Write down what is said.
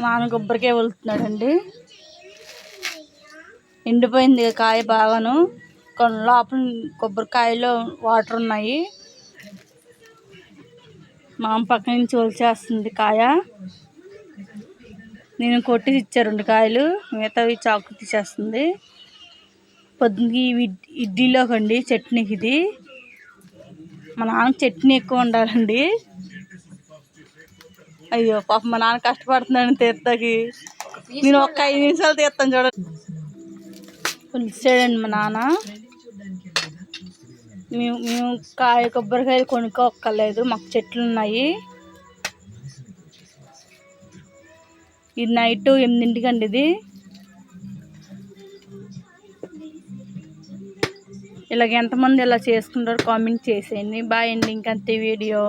నాన్న కొబ్బరికాయ వెళ్తున్నాడండి. ఎండిపోయింది కాయ బాగాను, కొన్ని లోపల కొబ్బరికాయలో వాటర్ ఉన్నాయి. మా పక్క నుంచి ఒలిచేస్తుంది కాయ. నేను కొట్టి ఇచ్చా 2 కాయలు, మిగతావి చాకు తీసేస్తుంది. పొద్దున్నకి ఇడ్లీలోకి అండి, చట్నీకి ఇది. మా నాన్న చట్నీ ఎక్కువ ఉండాలండి. అయ్యో పాప, మా నాన్న కష్టపడుతున్నాను తీర్థకి. నేను ఒక్క 5 నిమిషాలు తీస్తాను చూడండి. పిలిచాడండి మా నాన్న. మేము కొబ్బరికాయలు కొనుక్కోక్కర్లేదు, మాకు చెట్లు ఉన్నాయి. ఇది నైట్ 8 గంటలకి ఇది. ఇలాగ ఎంతమంది ఇలా చేసుకుంటారో కామెంట్ చేసేయండి. బాయ్ అండి, ఇంకంతే వీడియో.